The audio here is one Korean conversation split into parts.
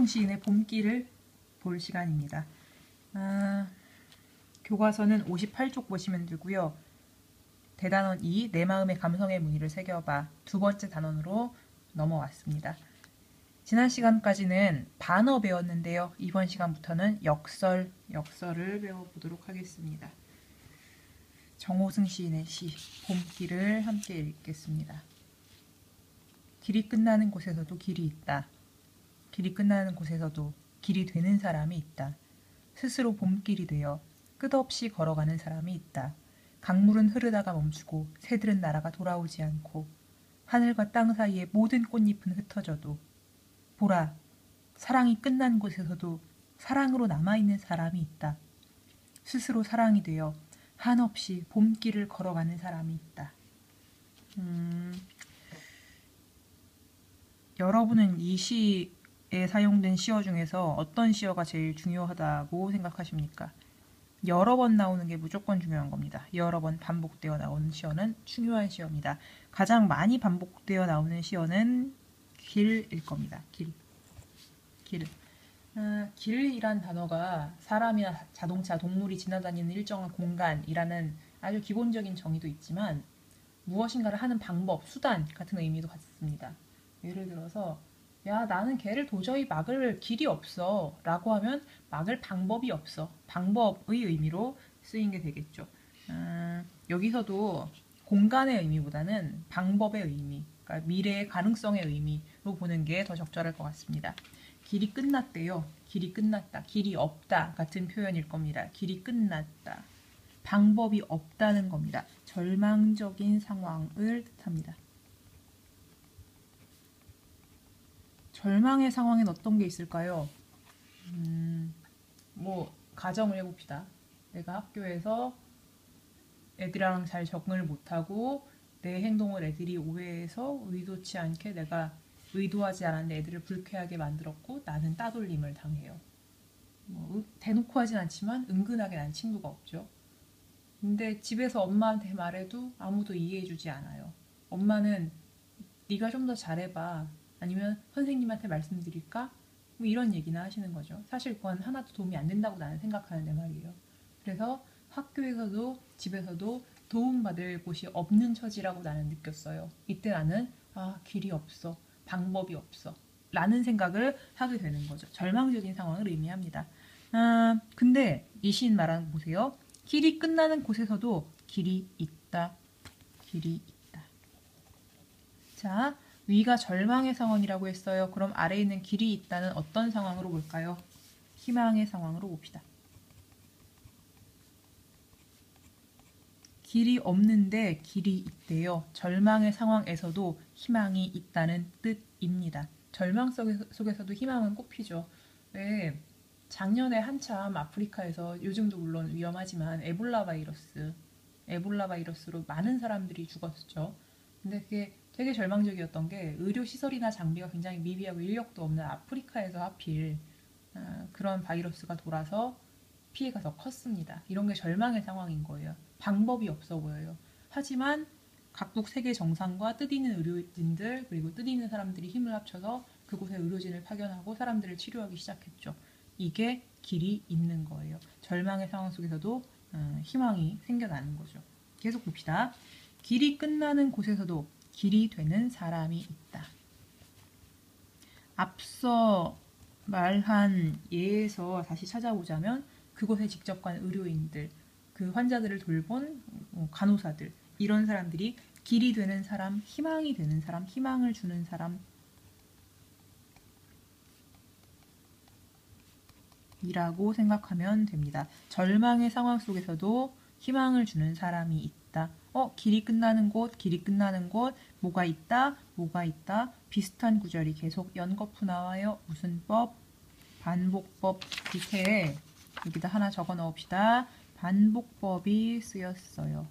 정호승 시인의 봄길을 볼 시간입니다. 교과서는 58쪽 보시면 되고요. 대단원 2, 내 마음의 감성의 무늬를 새겨봐 두 번째 단원으로 넘어왔습니다. 지난 시간까지는 반어 배웠는데요. 이번 시간부터는 역설을 배워보도록 하겠습니다. 정호승 시인의 시, 봄길을 함께 읽겠습니다. 길이 끝나는 곳에서도 길이 있다. 길이 끝나는 곳에서도 길이 되는 사람이 있다. 스스로 봄길이 되어 끝없이 걸어가는 사람이 있다. 강물은 흐르다가 멈추고 새들은 날아가 돌아오지 않고 하늘과 땅 사이에 모든 꽃잎은 흩어져도 보라, 사랑이 끝난 곳에서도 사랑으로 남아있는 사람이 있다. 스스로 사랑이 되어 한없이 봄길을 걸어가는 사람이 있다. 여러분은 이 시에 사용된 시어 중에서 어떤 시어가 제일 중요하다고 생각하십니까? 여러 번 나오는 게 무조건 중요한 겁니다. 여러 번 반복되어 나오는 시어는 중요한 시어입니다. 가장 많이 반복되어 나오는 시어는 길일 겁니다. 길. 길이란 단어가 사람이나 자동차, 동물이 지나다니는 일정한 공간이라는 아주 기본적인 정의도 있지만 무엇인가를 하는 방법, 수단 같은 의미도 갖습니다. 예를 들어서 야, 나는 걔를 도저히 막을 길이 없어 라고 하면 막을 방법이 없어. 방법의 의미로 쓰인 게 되겠죠. 여기서도 공간의 의미보다는 방법의 의미, 그러니까 미래의 가능성의 의미로 보는 게 더 적절할 것 같습니다. 길이 끝났대요. 길이 끝났다. 길이 없다 같은 표현일 겁니다. 길이 끝났다. 방법이 없다는 겁니다. 절망적인 상황을 뜻합니다. 절망의 상황엔 어떤 게 있을까요? 가정을 해봅시다. 내가 학교에서 애들이랑 잘 적응을 못하고 내 행동을 애들이 오해해서 의도치 않게 내가 의도하지 않았는데 애들을 불쾌하게 만들었고 나는 따돌림을 당해요. 대놓고 하진 않지만 은근하게 난 친구가 없죠. 근데 집에서 엄마한테 말해도 아무도 이해해주지 않아요. 엄마는 네가 좀 더 잘해봐. 아니면 선생님한테 말씀드릴까? 이런 얘기나 하시는 거죠. 사실 그건 하나도 도움이 안 된다고 나는 생각하는데 말이에요. 그래서 학교에서도 집에서도 도움받을 곳이 없는 처지라고 나는 느꼈어요. 이때 나는 길이 없어. 방법이 없어. 라는 생각을 하게 되는 거죠. 절망적인 상황을 의미합니다. 근데 이 시인 말하는 거 보세요. 길이 끝나는 곳에서도 길이 있다. 길이 있다. 자, 위가 절망의 상황이라고 했어요. 그럼 아래에 있는 길이 있다는 어떤 상황으로 볼까요? 희망의 상황으로 봅시다. 길이 없는데 길이 있대요. 절망의 상황에서도 희망이 있다는 뜻입니다. 절망 속에서도 희망은 꽃피죠. 왜? 작년에 한참 아프리카에서 요즘도 물론 위험하지만 에볼라 바이러스로 많은 사람들이 죽었죠. 근데 그게 되게 절망적이었던 게 의료시설이나 장비가 굉장히 미비하고 인력도 없는 아프리카에서 하필 그런 바이러스가 돌아서 피해가 더 컸습니다. 이런 게 절망의 상황인 거예요. 방법이 없어 보여요. 하지만 각국 세계 정상과 뜻있는 의료진들 그리고 뜻있는 사람들이 힘을 합쳐서 그곳에 의료진을 파견하고 사람들을 치료하기 시작했죠. 이게 길이 있는 거예요. 절망의 상황 속에서도 희망이 생겨나는 거죠. 계속 봅시다. 길이 끝나는 곳에서도 길이 되는 사람이 있다. 앞서 말한 예에서 다시 찾아보자면 그곳에 직접 간 의료인들, 그 환자들을 돌본 간호사들, 이런 사람들이 길이 되는 사람, 희망이 되는 사람, 희망을 주는 사람이라고 생각하면 됩니다. 절망의 상황 속에서도 희망을 주는 사람이 있다. 길이 끝나는 곳, 뭐가 있다, 비슷한 구절이 계속 연거푸 나와요. 무슨 법? 반복법 밑에 여기다 하나 적어 넣읍시다. 반복법이 쓰였어요.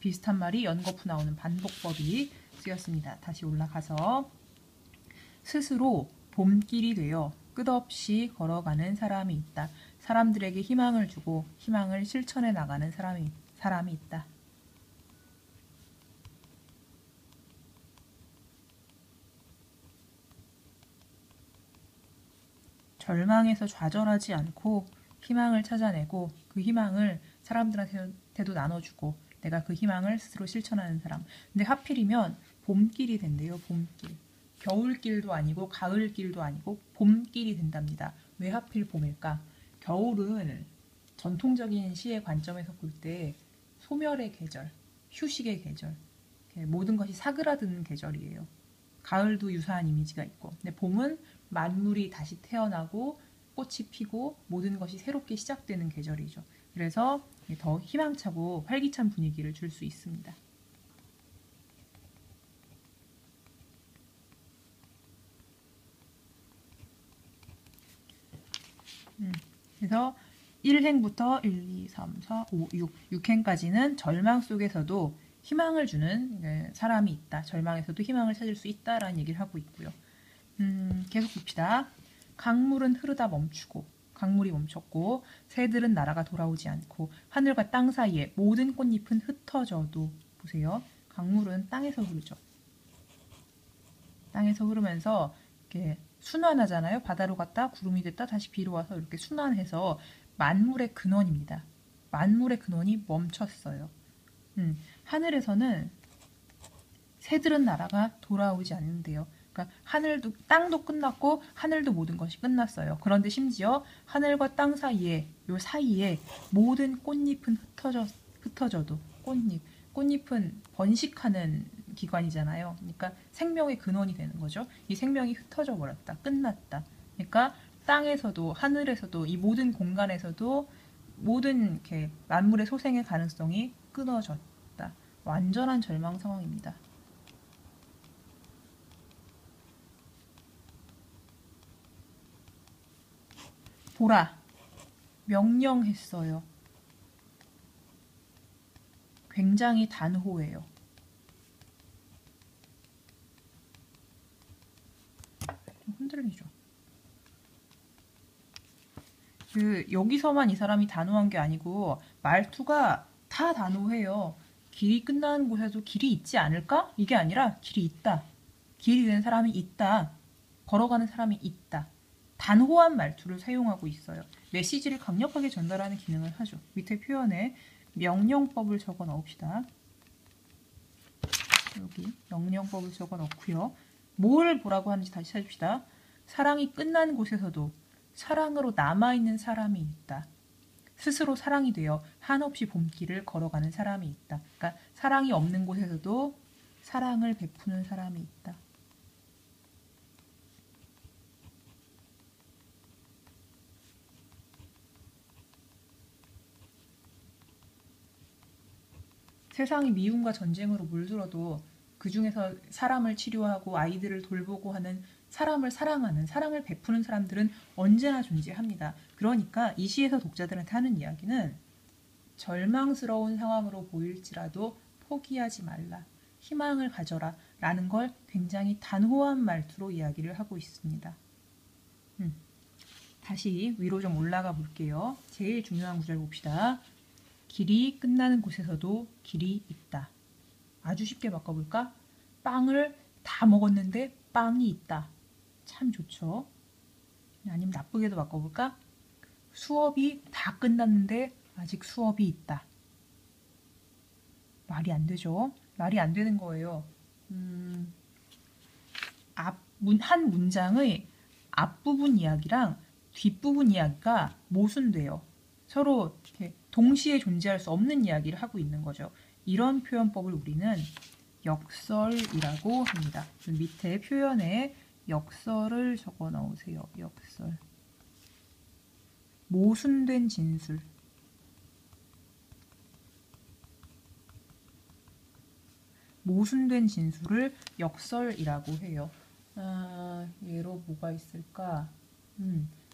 비슷한 말이 연거푸 나오는 반복법이 쓰였습니다. 다시 올라가서 스스로 봄길이 되어 끝없이 걸어가는 사람이 있다. 사람들에게 희망을 주고 희망을 실천해 나가는 사람이 있다. 절망에서 좌절하지 않고 희망을 찾아내고 그 희망을 사람들한테도 나눠주고 내가 그 희망을 스스로 실천하는 사람. 근데 하필이면 봄길이 된대요. 봄길. 겨울길도 아니고 가을길도 아니고 봄길이 된답니다. 왜 하필 봄일까? 겨울은 전통적인 시의 관점에서 볼 때 소멸의 계절, 휴식의 계절, 모든 것이 사그라드는 계절이에요. 가을도 유사한 이미지가 있고, 근데 봄은 만물이 다시 태어나고 꽃이 피고 모든 것이 새롭게 시작되는 계절이죠. 그래서 더 희망차고 활기찬 분위기를 줄 수 있습니다. 그래서 1행부터 1, 2, 3, 4, 5, 6, 6행까지는 절망 속에서도 희망을 주는 사람이 있다. 절망에서도 희망을 찾을 수 있다라는 얘기를 하고 있고요. 계속 봅시다. 강물은 흐르다 멈추고 강물이 멈췄고 새들은 날아가 돌아오지 않고 하늘과 땅 사이에 모든 꽃잎은 흩어져도 보세요. 강물은 땅에서 흐르죠. 땅에서 흐르면서 이렇게 순환하잖아요. 바다로 갔다 구름이 됐다 다시 비로 와서 이렇게 순환해서 만물의 근원입니다. 만물의 근원이 멈췄어요. 하늘에서는 새들은 날아가 돌아오지 않는데요. 그러니까 하늘도 땅도 끝났고 하늘도 모든 것이 끝났어요. 그런데 심지어 하늘과 땅 사이에 요 사이에 모든 꽃잎은 흩어져도 꽃잎은 번식하는 기관이잖아요. 그러니까 생명의 근원이 되는 거죠. 이 생명이 흩어져 버렸다. 끝났다. 그러니까 땅에서도 하늘에서도 이 모든 공간에서도 모든 이렇게 만물의 소생의 가능성이 끊어졌다. 완전한 절망 상황입니다. 보라, 명령했어요. 굉장히 단호해요. 좀 흔들리죠. 여기서만 이 사람이 단호한 게 아니고 말투가 다 단호해요. 길이 끝나는 곳에도 길이 있지 않을까? 이게 아니라 길이 있다. 길이 된 사람이 있다. 걸어가는 사람이 있다. 단호한 말투를 사용하고 있어요. 메시지를 강력하게 전달하는 기능을 하죠. 밑에 표현에 명령법을 적어 넣읍시다. 여기 명령법을 적어 넣고요. 뭘 보라고 하는지 다시 찾읍시다. 사랑이 끝난 곳에서도 사랑으로 남아있는 사람이 있다. 스스로 사랑이 되어 한없이 봄길을 걸어가는 사람이 있다. 그러니까 사랑이 없는 곳에서도 사랑을 베푸는 사람이 있다. 세상이 미움과 전쟁으로 물들어도 그 중에서 사람을 치료하고 아이들을 돌보고 하는 사람을 사랑하는, 사랑을 베푸는 사람들은 언제나 존재합니다. 그러니까 이 시에서 독자들한테 하는 이야기는 절망스러운 상황으로 보일지라도 포기하지 말라, 희망을 가져라 라는 걸 굉장히 단호한 말투로 이야기를 하고 있습니다. 다시 위로 좀 올라가 볼게요. 제일 중요한 구절 봅시다. 길이 끝나는 곳에서도 길이 있다. 아주 쉽게 바꿔볼까? 빵을 다 먹었는데 빵이 있다. 참 좋죠? 아니면 나쁘게도 바꿔볼까? 수업이 다 끝났는데 아직 수업이 있다. 말이 안 되죠? 말이 안 되는 거예요. 한 문장의 앞부분 이야기랑 뒷부분 이야기가 모순돼요. 서로 이렇게 동시에 존재할 수 없는 이야기를 하고 있는 거죠. 이런 표현법을 우리는 역설이라고 합니다. 밑에 표현에 역설을 적어 넣으세요. 역설. 모순된 진술. 모순된 진술을 역설이라고 해요. 예로 뭐가 있을까?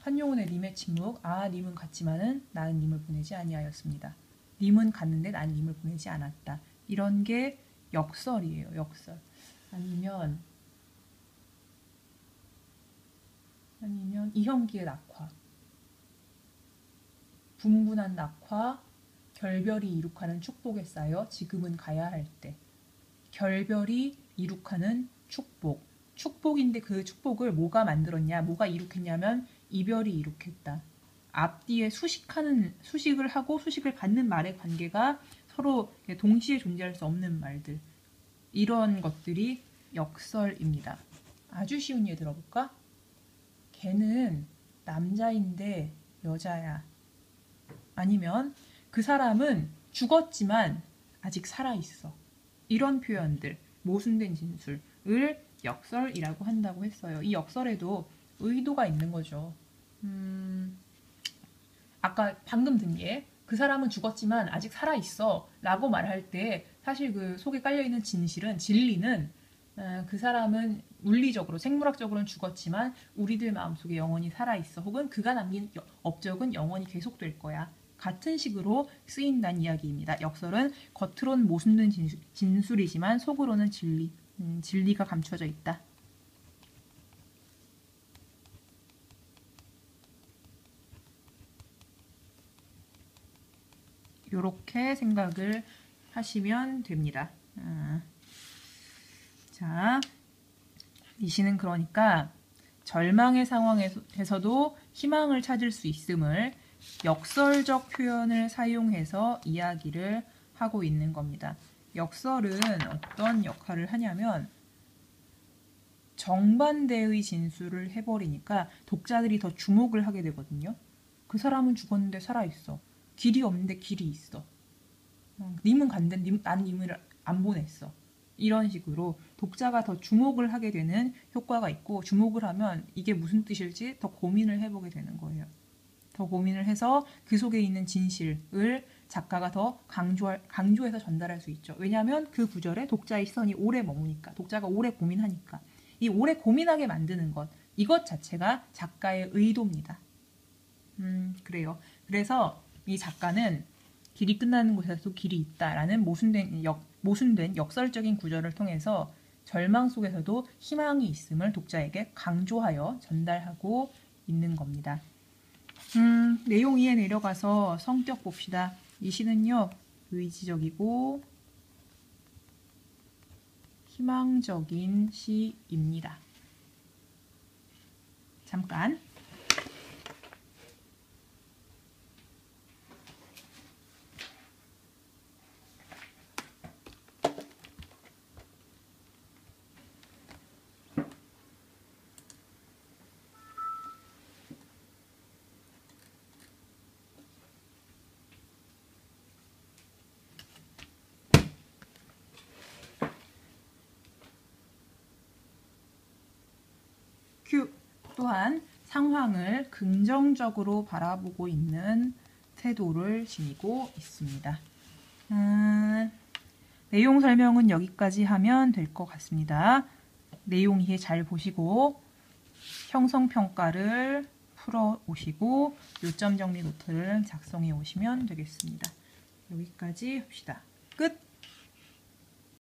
한용운의 님의 침묵. 님은 갔지만은 나는 님을 보내지 아니하였습니다. 님은 갔는데 나는 님을 보내지 않았다. 이런 게 역설이에요. 역설. 아니면 이형기의 낙화. 분분한 낙화, 결별이 이룩하는 축복에 쌓여 지금은 가야 할 때. 결별이 이룩하는 축복. 축복인데 그 축복을 뭐가 만들었냐, 뭐가 이룩했냐면 이별이 이룩했다. 앞뒤에 수식을 하고 수식을 갖는 말의 관계가 서로 동시에 존재할 수 없는 말들. 이런 것들이 역설입니다. 아주 쉬운 예 들어볼까? 걔는 남자인데 여자야. 아니면 그 사람은 죽었지만 아직 살아있어. 이런 표현들, 모순된 진술을 역설이라고 한다고 했어요. 이 역설에도 의도가 있는 거죠. 아까 방금 든 예, 그 사람은 죽었지만 아직 살아있어 라고 말할 때 사실 그 속에 깔려있는 진리는 그 사람은 물리적으로 생물학적으로는 죽었지만 우리들 마음속에 영원히 살아있어. 혹은 그가 남긴 업적은 영원히 계속될 거야. 같은 식으로 쓰인다는 이야기입니다. 역설은 겉으로는 모순된 진술이지만 속으로는 진리가 감춰져 있다. 이렇게 생각을 하시면 됩니다. 자, 이 시는 그러니까 절망의 상황에서도 희망을 찾을 수 있음을 역설적 표현을 사용해서 이야기를 하고 있는 겁니다. 역설은 어떤 역할을 하냐면 정반대의 진술을 해버리니까 독자들이 더 주목을 하게 되거든요. 그 사람은 죽었는데 살아있어. 길이 없는데 길이 있어. 님은 간대, 난 님을 안 보냈어. 이런 식으로 독자가 더 주목을 하게 되는 효과가 있고, 주목을 하면 이게 무슨 뜻일지 더 고민을 해보게 되는 거예요. 더 고민을 해서 그 속에 있는 진실을 작가가 더 강조해서 전달할 수 있죠. 왜냐하면 그 구절에 독자의 시선이 오래 머무니까, 독자가 오래 고민하니까. 이 오래 고민하게 만드는 것, 이것 자체가 작가의 의도입니다. 그래요. 그래서 이 작가는 길이 끝나는 곳에서도 길이 있다라는 모순된 역설적인 구절을 통해서 절망 속에서도 희망이 있음을 독자에게 강조하여 전달하고 있는 겁니다. 내용 위에 내려가서 성격 봅시다. 이 시는요, 의지적이고 희망적인 시입니다. 잠깐. 큐. 또한 상황을 긍정적으로 바라보고 있는 태도를 지니고 있습니다. 내용 설명은 여기까지 하면 될 것 같습니다. 내용 이해 잘 보시고 형성평가를 풀어 오시고 요점 정리 노트를 작성해 오시면 되겠습니다. 여기까지 합시다. 끝!